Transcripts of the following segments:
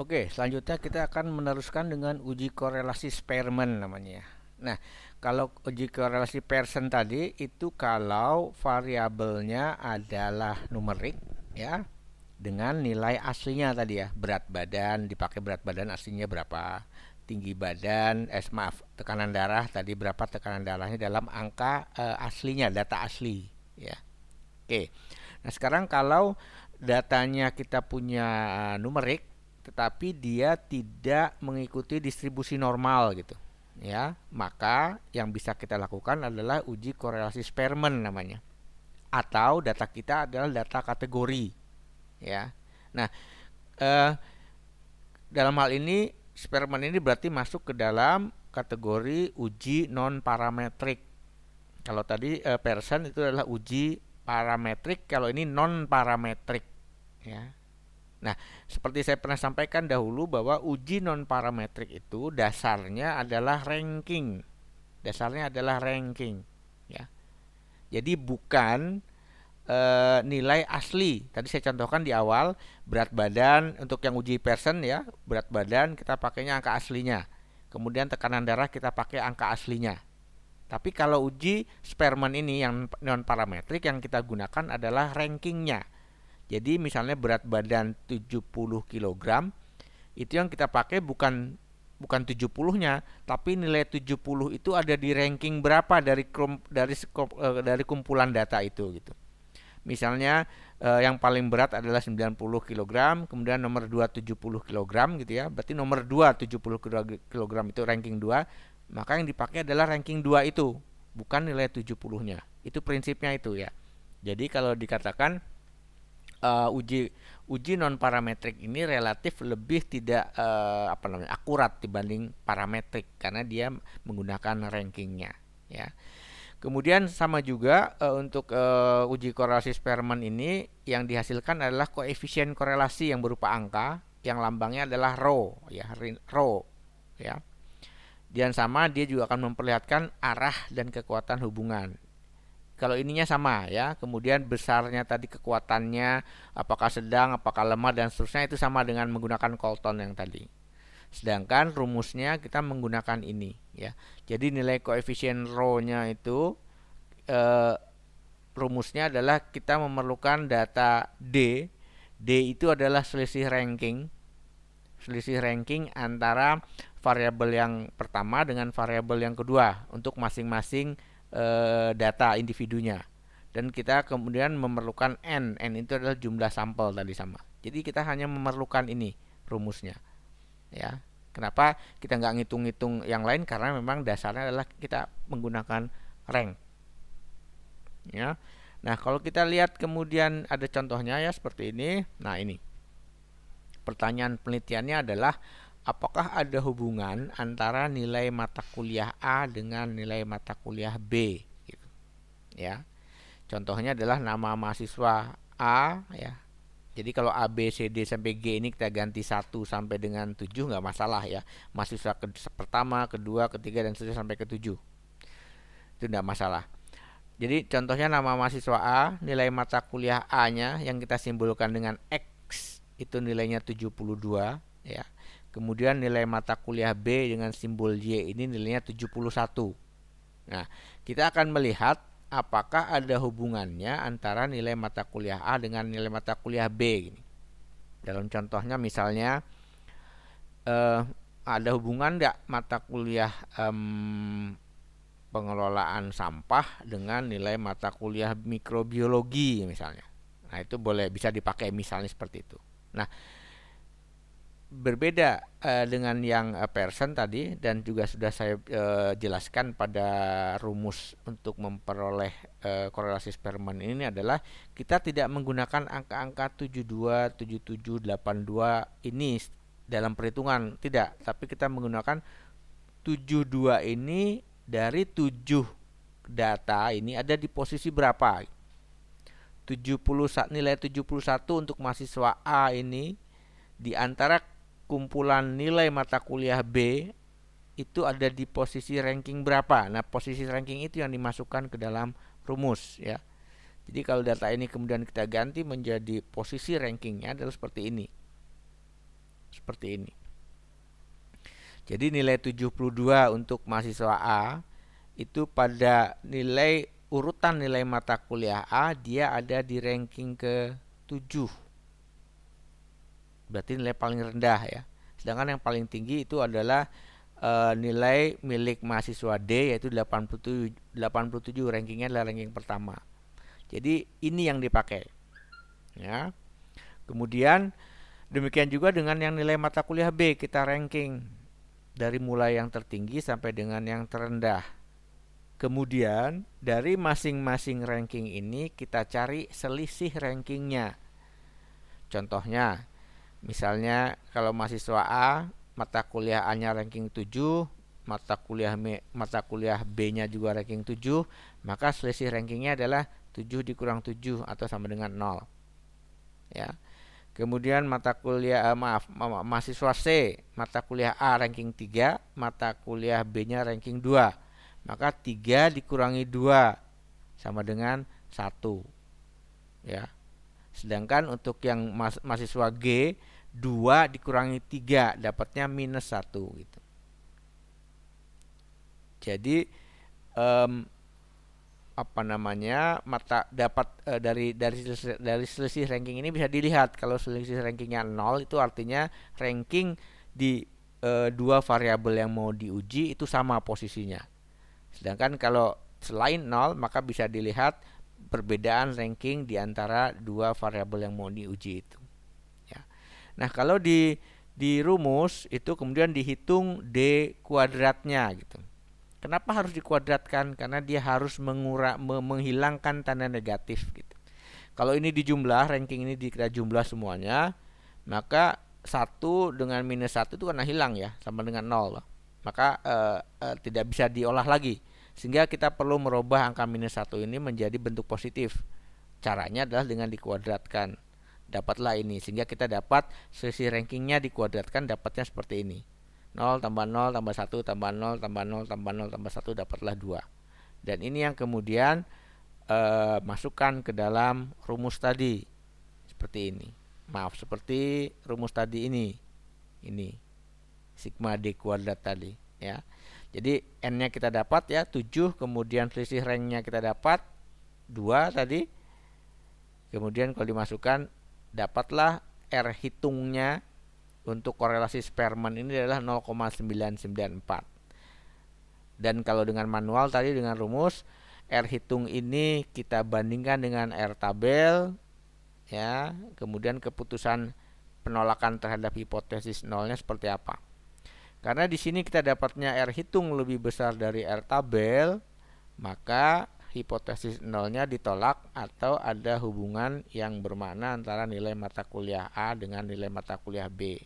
Oke, selanjutnya kita akan meneruskan dengan uji korelasi Spearman namanya ya. Nah, kalau uji korelasi Pearson tadi itu kalau variabelnya adalah numerik ya, dengan nilai aslinya tadi ya, berat badan dipakai berat badan aslinya berapa, tinggi badan, maaf, tekanan darah tadi berapa tekanan darahnya dalam angka aslinya, data asli ya. Oke. Nah, sekarang kalau datanya kita punya numerik tetapi dia tidak mengikuti distribusi normal gitu. Ya, maka yang bisa kita lakukan adalah uji korelasi Spearman namanya. Atau data kita adalah data kategori, ya. Nah, eh, dalam hal ini Spearman ini berarti masuk ke dalam kategori uji non parametrik. Kalau tadi Pearson itu adalah uji parametrik, kalau ini non parametrik ya. Nah, seperti saya pernah sampaikan dahulu bahwa uji non parametrik itu dasarnya adalah ranking. Dasarnya adalah ranking ya. Jadi bukan nilai asli. Tadi saya contohkan di awal, berat badan untuk yang uji Pearson ya, berat badan kita pakainya angka aslinya. Kemudian tekanan darah kita pakai angka aslinya. Tapi kalau uji Spearman ini yang non parametrik yang kita gunakan adalah rankingnya. Jadi misalnya berat badan 70 kg, itu yang kita pakai bukan bukan 70-nya, tapi nilai 70 itu ada di ranking berapa dari kumpulan data itu gitu. Misalnya yang paling berat adalah 90 kg, kemudian nomor 2 70 kg gitu ya. Berarti nomor 2 70 kg itu ranking 2, maka yang dipakai adalah ranking 2 itu, bukan nilai 70-nya. Itu prinsipnya itu ya. Jadi kalau dikatakan uji uji non parametrik ini relatif lebih tidak akurat dibanding parametrik karena dia menggunakan rankingnya ya. Kemudian sama juga untuk uji korelasi Spearman ini yang dihasilkan adalah koefisien korelasi yang berupa angka yang lambangnya adalah rho ya, rho ya. Dan sama dia juga akan memperlihatkan arah dan kekuatan hubungan. Kalau ininya sama ya, kemudian besarnya tadi kekuatannya, apakah sedang, apakah lemah dan seterusnya itu sama dengan menggunakan Colton yang tadi. Sedangkan rumusnya kita menggunakan ini ya. Jadi nilai koefisien rho-nya itu eh, rumusnya adalah kita memerlukan data D. D itu adalah selisih ranking antara variabel yang pertama dengan variabel yang kedua untuk masing-masing data individunya. Dan kita kemudian memerlukan N. N itu adalah jumlah sampel tadi sama. Jadi kita hanya memerlukan ini rumusnya ya. Kenapa kita nggak ngitung-ngitung yang lain? Karena memang dasarnya adalah kita menggunakan rank ya. Nah, kalau kita lihat kemudian ada contohnya ya seperti ini. Nah, ini pertanyaan penelitiannya adalah apakah ada hubungan antara nilai mata kuliah A dengan nilai mata kuliah B gitu. Ya. Contohnya adalah nama mahasiswa A ya. Jadi kalau A, B, C, D sampai G ini kita ganti 1 sampai dengan 7 nggak masalah ya. Mahasiswa pertama, kedua, ketiga dan seterusnya sampai ke 7. Itu nggak masalah. Jadi contohnya nama mahasiswa A, nilai mata kuliah A-nya yang kita simbolkan dengan X itu nilainya 72 ya. Kemudian nilai mata kuliah B dengan simbol Y ini nilainya 71. Nah, kita akan melihat apakah ada hubungannya antara nilai mata kuliah A dengan nilai mata kuliah B gini. Dalam contohnya misalnya ada hubungan enggak mata kuliah pengelolaan sampah dengan nilai mata kuliah mikrobiologi misalnya. Nah, itu boleh bisa dipakai misalnya seperti itu. Nah, berbeda dengan yang Pearson tadi dan juga sudah saya jelaskan pada rumus untuk memperoleh korelasi Spearman ini adalah kita tidak menggunakan angka-angka 72, 77, 82 ini dalam perhitungan, tidak, tapi kita menggunakan 72 ini dari 7 data ini ada di posisi berapa. 70 nilai 71 untuk mahasiswa A ini di antara kumpulan nilai mata kuliah B itu ada di posisi ranking berapa. Nah, posisi ranking itu yang dimasukkan ke dalam rumus ya. Jadi kalau data ini kemudian kita ganti menjadi posisi rankingnya adalah seperti ini. seperti ini. Jadi nilai 72 untuk mahasiswa A itu pada nilai urutan nilai mata kuliah A dia ada di ranking ke 7. Berarti nilai paling rendah ya. Sedangkan yang paling tinggi itu adalah nilai milik mahasiswa D yaitu 87 rankingnya adalah ranking pertama. Jadi ini yang dipakai. Ya. Kemudian demikian juga dengan yang nilai mata kuliah B kita ranking dari mulai yang tertinggi sampai dengan yang terendah. Kemudian dari masing-masing ranking ini kita cari selisih rankingnya. Contohnya, misalnya kalau mahasiswa A mata kuliah A-nya ranking 7, mata kuliah B-nya juga ranking 7, maka selisih rankingnya adalah 7 dikurang 7 atau sama dengan 0. Ya. Kemudian mahasiswa C mata kuliah A ranking 3, mata kuliah B-nya ranking 2. Maka 3 dikurangi 2 sama dengan 1. Ya. Sedangkan untuk yang mahasiswa G 2 dikurangi 3 dapatnya minus 1 gitu. Jadi dari selisih ranking ini bisa dilihat kalau selisih rankingnya 0 itu artinya ranking di dua variabel yang mau diuji itu sama posisinya. Sedangkan kalau selain 0 maka bisa dilihat perbedaan ranking di antara dua variabel yang mau diuji itu. Ya. Nah kalau di rumus itu kemudian dihitung D kuadratnya gitu. Kenapa harus dikuadratkan? Karena dia harus menghilangkan tanda negatif gitu. Kalau ini dijumlah, ranking ini kita jumlah semuanya, maka 1 dengan minus 1 itu karena hilang ya, sama dengan 0. Maka tidak bisa diolah lagi. Sehingga kita perlu merubah angka minus 1 ini menjadi bentuk positif. Caranya adalah dengan dikuadratkan. Dapatlah ini, sehingga kita dapat selisih rankingnya dikuadratkan dapatnya seperti ini. 0 tambah 0 tambah 1 tambah 0 tambah 0 tambah 0 tambah 1 dapatlah 2. Dan ini yang kemudian masukkan ke dalam rumus tadi. Seperti ini. Seperti rumus tadi ini. Ini. Sigma D kuadrat tadi. Ya. Jadi N-nya kita dapat ya 7. Kemudian selisih rank-nya kita dapat 2 tadi. Kemudian kalau dimasukkan dapatlah R hitungnya untuk korelasi Spearman ini adalah 0,994. Dan kalau dengan manual tadi dengan rumus R hitung ini kita bandingkan dengan R tabel ya, kemudian keputusan penolakan terhadap hipotesis nolnya seperti apa. Karena di sini kita dapatnya R hitung lebih besar dari R tabel, maka hipotesis nolnya ditolak atau ada hubungan yang bermakna antara nilai mata kuliah A dengan nilai mata kuliah B.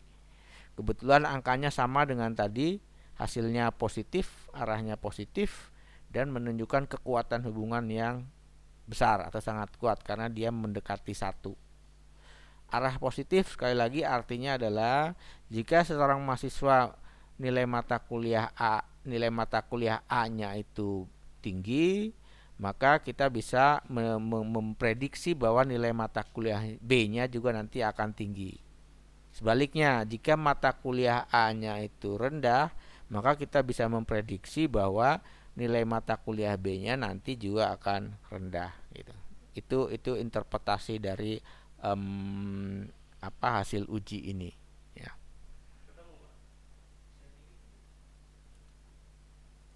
Kebetulan angkanya sama dengan tadi, hasilnya positif, arahnya positif, dan menunjukkan kekuatan hubungan yang besar atau sangat kuat karena dia mendekati 1. Arah positif sekali lagi artinya adalah jika seorang mahasiswa nilai mata kuliah A-nya itu tinggi, maka kita bisa memprediksi bahwa nilai mata kuliah B-nya juga nanti akan tinggi. Sebaliknya, jika mata kuliah A-nya itu rendah, maka kita bisa memprediksi bahwa nilai mata kuliah B-nya nanti juga akan rendah gitu. Itu interpretasi dari hasil uji ini.